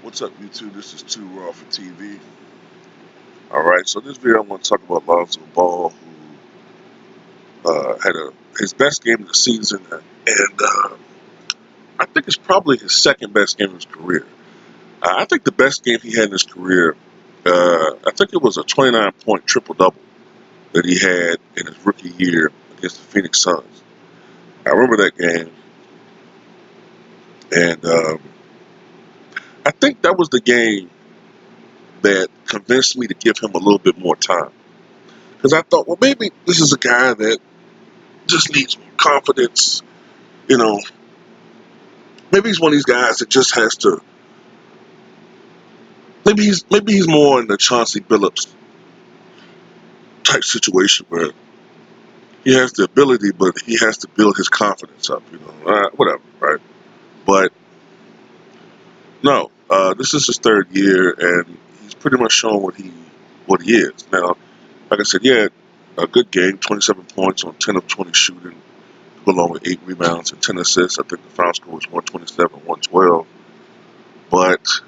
What's up, YouTube? This is Too Raw for TV. Alright, so this video I'm going to talk about Lonzo Ball, who had his best game of the season, and I think it's probably his second best game of his career. I think the best game he had in his career, I think it was a 29-point triple-double that he had in his rookie year against the Phoenix Suns. I remember that game, and I think that was the game that convinced me to give him a little bit more time. Because I thought, well, maybe this is a guy that just needs more confidence. You know, maybe he's one of these guys that just has to. Maybe he's more in the Chauncey Billups type situation where he has the ability, but he has to build his confidence up. Whatever, right? But no, this is his third year, and he's pretty much shown what he is. Now, like I said, he had a good game, 27 points on 10 of 20 shooting, along with 8 rebounds and 10 assists. I think the final score was 127, 112. But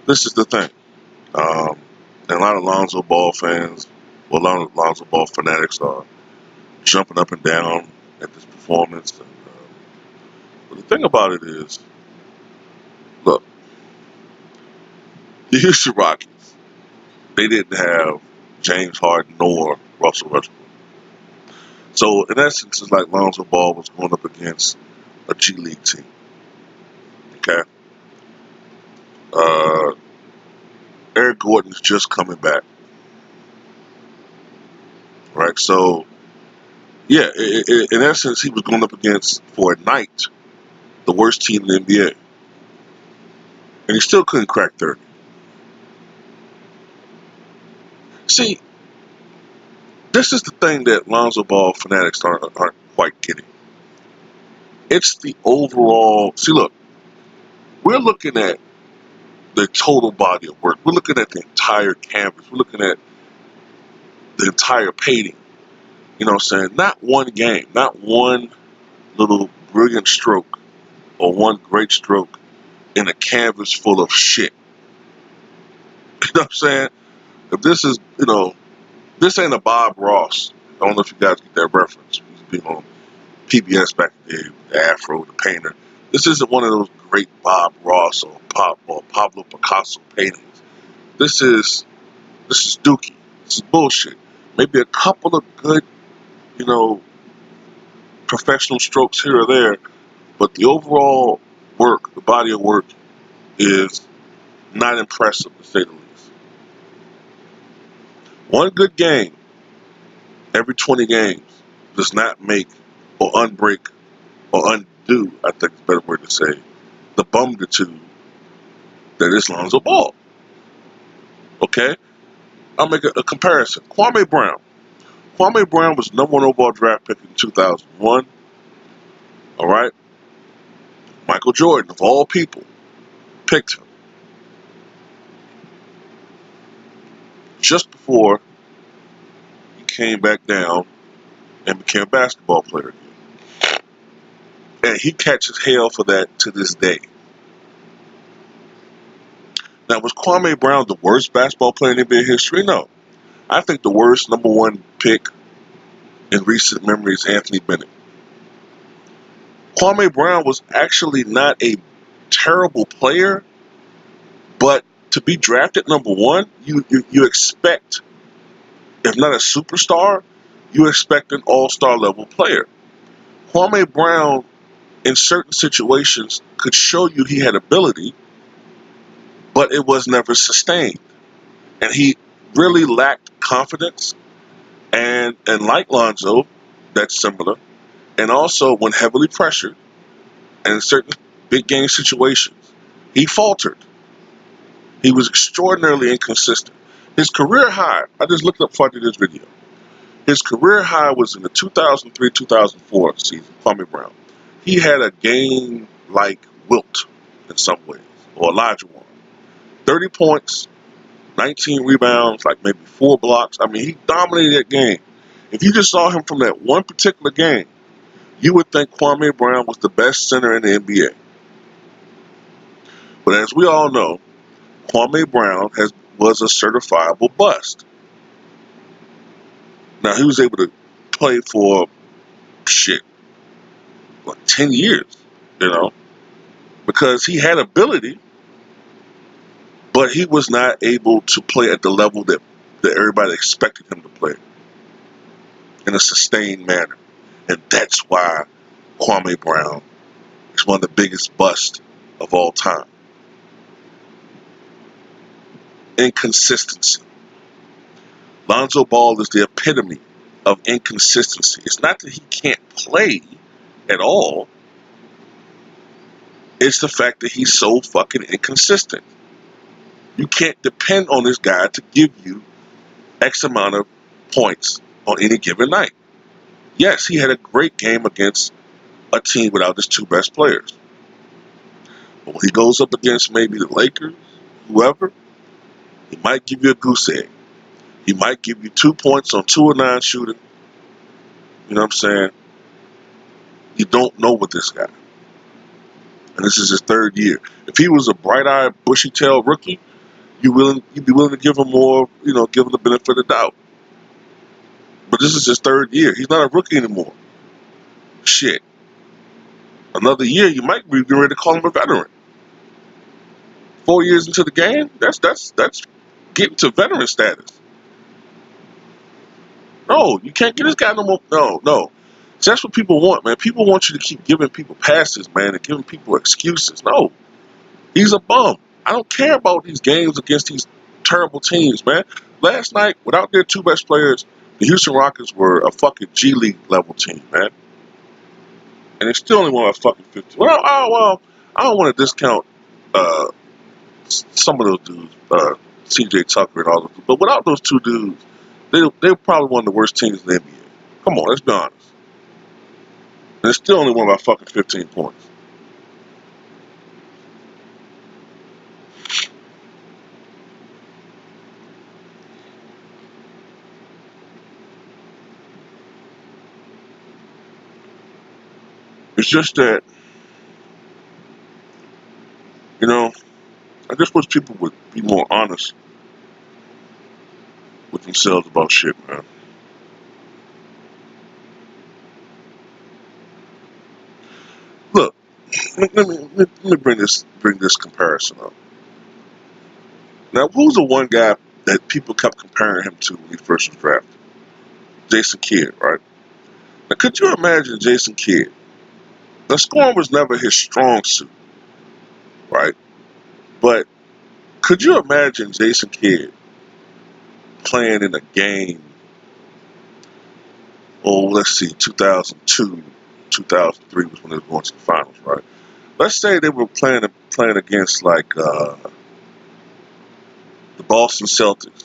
this is the thing. And a lot of Lonzo Ball fans, well, a lot of Lonzo Ball fanatics are jumping up and down at this performance. But the thing about it is, look, the Houston Rockets, they didn't have James Harden nor Russell Westbrook. So, in essence, it's like Lonzo Ball was going up against a G League team. Okay? Uh, Eric Gordon's just coming back, right? So, yeah, in essence, he was going up against, for a night, the worst team in the NBA. And he still couldn't crack 30. See, this is the thing that Lonzo Ball fanatics aren't quite getting. It's the overall. See, look, we're looking at the total body of work. We're looking at the entire canvas. We're looking at the entire painting. You know what I'm saying? Not one game, not one little brilliant stroke or one great stroke in a canvas full of shit. You know what I'm saying? If this is, this ain't a Bob Ross. I don't know if you guys get that reference. He was big on PBS back in the day, the Afro, the painter. This isn't one of those great Bob Ross or Pablo Picasso paintings. This is Dookie. This is bullshit. Maybe a couple of good, you know, professional strokes here or there, but the overall work, the body of work, is not impressive to say the least. One good game every 20 games does not make or unbreak or undo, I think is a better word to say, the bumditude that is Lonzo Ball. Okay? I'll make a comparison. Kwame Brown. Kwame Brown was number one overall draft pick in 2001. All right? Michael Jordan, of all people, picked him just before he came back down and became a basketball player again. And he catches hell for that to this day. Now, was Kwame Brown the worst basketball player in NBA history? No. I think the worst number one pick in recent memory is Anthony Bennett. Kwame Brown was actually not a terrible player, but to be drafted number one, you expect, if not a superstar, you expect an all-star level player. Kwame Brown, in certain situations, could show you he had ability, but it was never sustained. And he really lacked confidence. And like Lonzo, that's similar. And also, when heavily pressured and in certain big game situations, he faltered. He was extraordinarily inconsistent. His career high, I just looked up before I did this video. His career high was in the 2003-2004 season, Kwame Brown. He had a game like Wilt in some ways, or Elijah Warren. 30 points, 19 rebounds, like maybe 4 blocks. I mean, he dominated that game. If you just saw him from that one particular game, you would think Kwame Brown was the best center in the NBA. But as we all know, Kwame Brown was a certifiable bust. Now he was able to play for shit like 10 years, you know, because he had ability, but he was not able to play at the level that everybody expected him to play in a sustained manner. And that's why Kwame Brown is one of the biggest busts of all time. Inconsistency. Lonzo Ball is the epitome of inconsistency. It's not that he can't play at all. It's the fact that he's so fucking inconsistent. You can't depend on this guy to give you X amount of points on any given night. Yes, he had a great game against a team without his two best players. But when he goes up against maybe the Lakers, whoever, he might give you a goose egg. He might give you 2 points on 2 of 9 shooting. You know what I'm saying? You don't know with this guy. And this is his third year. If he was a bright-eyed, bushy-tailed rookie, you'd be willing to give him more, give him the benefit of the doubt. But this is his third year. He's not a rookie anymore. Shit. Another year, you might be ready to call him a veteran. 4 years into the game, that's getting to veteran status. No, you can't get this guy no more. No. So that's what people want, man. People want you to keep giving people passes, man, and giving people excuses. No, he's a bum. I don't care about these games against these terrible teams, man. Last night, without their two best players, the Houston Rockets were a fucking G League level team, man. And they still only won by fucking 50. Well, I don't want to discount uh, some of those dudes, CJ Tucker and all those dudes. But without those two dudes, they're probably one of the worst teams in the NBA. Come on, let's be honest. And they still only won by fucking 15 points. It's just that, I just wish people would be more honest with themselves about shit, man. Look, let me bring this comparison up. Now, who's the one guy that people kept comparing him to when he first was drafted? Jason Kidd, right? Now, could you imagine Jason Kidd? Now, scoring was never his strong suit, right? But could you imagine Jason Kidd playing in a game, let's see, 2002, 2003 was when they were going to the finals, right? Let's say they were playing against like the Boston Celtics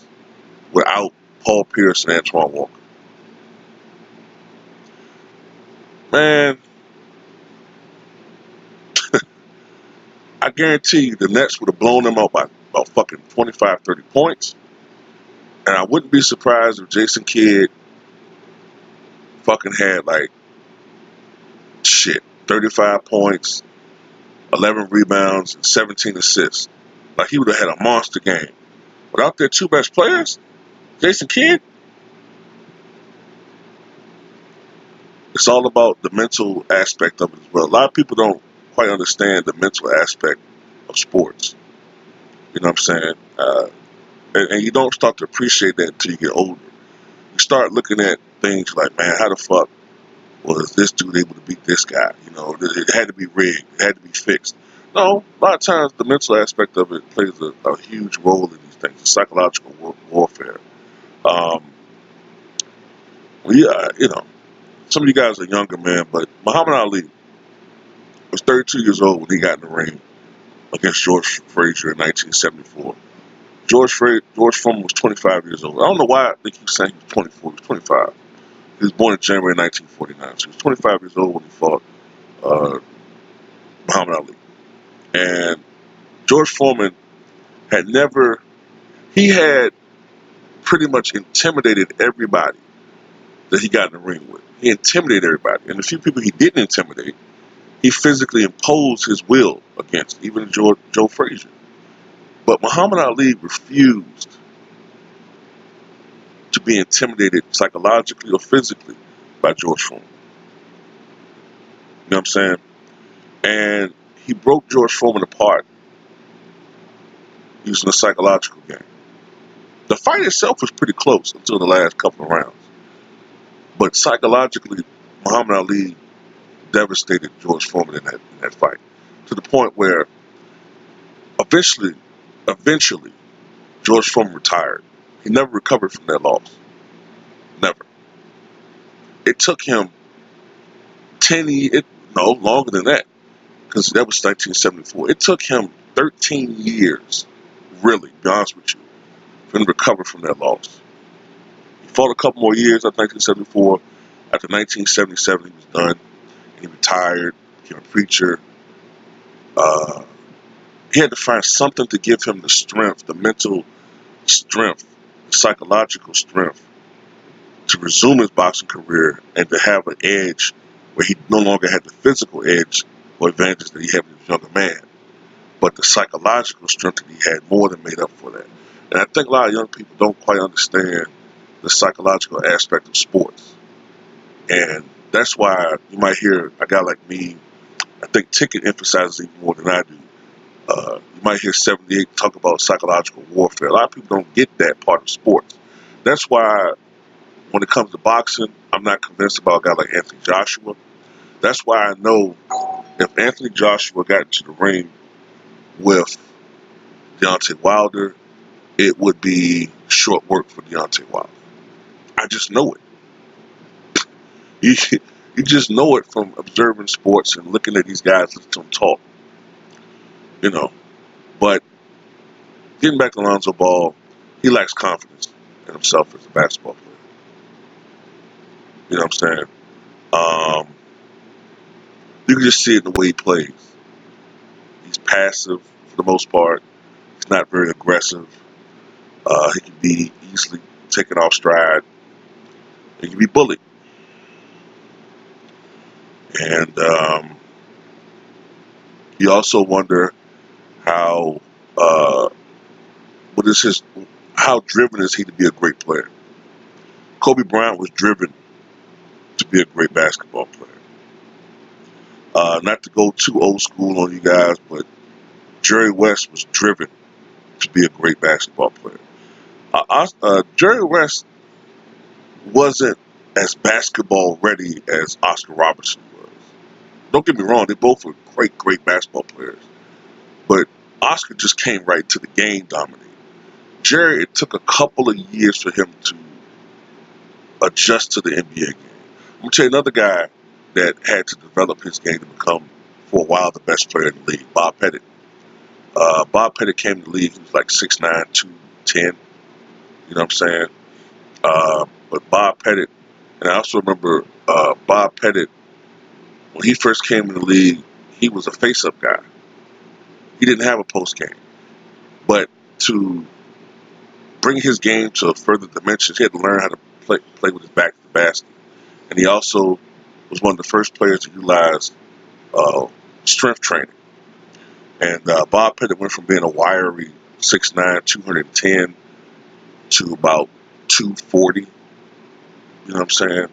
without Paul Pierce and Antoine Walker. Man, I guarantee you the Nets would have blown them out by about fucking 25, 30 points. And I wouldn't be surprised if Jason Kidd fucking had like, shit, 35 points, 11 rebounds, and 17 assists. Like he would have had a monster game. Without their two best players, Jason Kidd, it's all about the mental aspect of it as well. A lot of people don't quite understand the mental aspect of sports. You know what I'm saying? And you don't start to appreciate that until you get older. You start looking at things like, man, how the fuck was this dude able to beat this guy? It had to be rigged. It had to be fixed. No, a lot of times the mental aspect of it plays a huge role in these things, psychological warfare. Um, some of you guys are younger, man, but Muhammad Ali was 32 years old when he got in the ring against George Frazier in 1974. George Foreman was 25 years old. I don't know why they keep saying he was 24. He was 25. He was born in January 1949. So he was 25 years old when he fought uh, Muhammad Ali. And George Foreman he had pretty much intimidated everybody that he got in the ring with. He intimidated everybody. And the few people he didn't intimidate, he physically imposed his will against, even Joe Frazier. But Muhammad Ali refused to be intimidated psychologically or physically by George Foreman. You know what I'm saying? And he broke George Foreman apart using a psychological game. The fight itself was pretty close until the last couple of rounds. But psychologically, Muhammad Ali devastated George Foreman in that fight to the point where eventually, George Foreman retired. He never recovered from that loss. Never. It took him 10 years, no, longer than that, because that was 1974. It took him 13 years, really, to be honest with you, for him to recover from that loss. He fought a couple more years after 1974. After 1977, he was done. He retired, became a preacher. Uh, he had to find something to give him the strength, the mental strength, the psychological strength to resume his boxing career and to have an edge where he no longer had the physical edge or advantage that he had when he was a younger man. But the psychological strength that he had more than made up for that. And I think a lot of young people don't quite understand the psychological aspect of sports. And that's why you might hear a guy like me, I think Ticket emphasizes even more than I do. You might hear 78 talk about psychological warfare. A lot of people don't get that part of sports. That's why when it comes to boxing, I'm not convinced about a guy like Anthony Joshua. That's why I know if Anthony Joshua got into the ring with Deontay Wilder, it would be short work for Deontay Wilder. I just know it. You, you just know it from observing sports and looking at these guys listen to them talk, you know. But getting back to Lonzo Ball, he lacks confidence in himself as a basketball player. You know what I'm saying? Um, you can just see it in the way he plays. He's passive for the most part. He's not very aggressive. He can be easily taken off stride. He can be bullied. And you also wonder how uh, what is his how driven is he to be a great player? Kobe Bryant was driven to be a great basketball player. Not to go too old school on you guys, but Jerry West was driven to be a great basketball player. Jerry West wasn't as basketball ready as Oscar Robertson was. Don't get me wrong, they both were great basketball players. But Oscar just came right to the game dominating. Jerry, it took a couple of years for him to adjust to the NBA game. I'm going to tell you another guy that had to develop his game to become, for a while, the best player in the league, Bob Pettit. Bob Pettit came to the league, he was like 6'9", 210, you know what I'm saying? But Bob Pettit, and I also remember Bob Pettit, when he first came in the league, he was a face-up guy. He didn't have a post game. But to bring his game to further dimensions, he had to learn how to play with his back to the basket. And he also was one of the first players to utilize strength training. And Bob Pettit went from being a wiry 6'9", 210 to about 240. You know what I'm saying?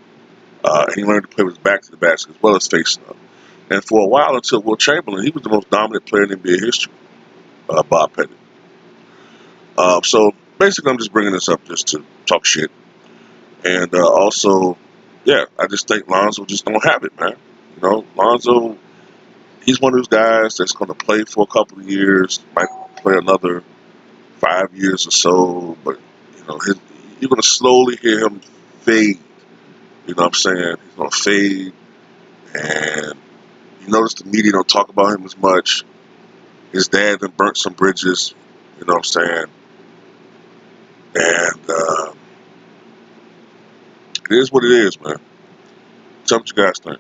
And he learned to play with his back to the basket as well as facing up. And for a while, until Will Chamberlain, he was the most dominant player in NBA history, Bob Pettit. So basically, I'm just bringing this up just to talk shit. And also, yeah, I just think Lonzo just don't have it, man. You know, Lonzo, he's one of those guys that's going to play for a couple of years, might play another 5 years or so, but, you know, you're going to slowly hear him fade. You know what I'm saying? He's going to fade, and you notice the media don't talk about him as much. His dad done burnt some bridges, you know what I'm saying? And it is what it is, man. Tell me what you guys think.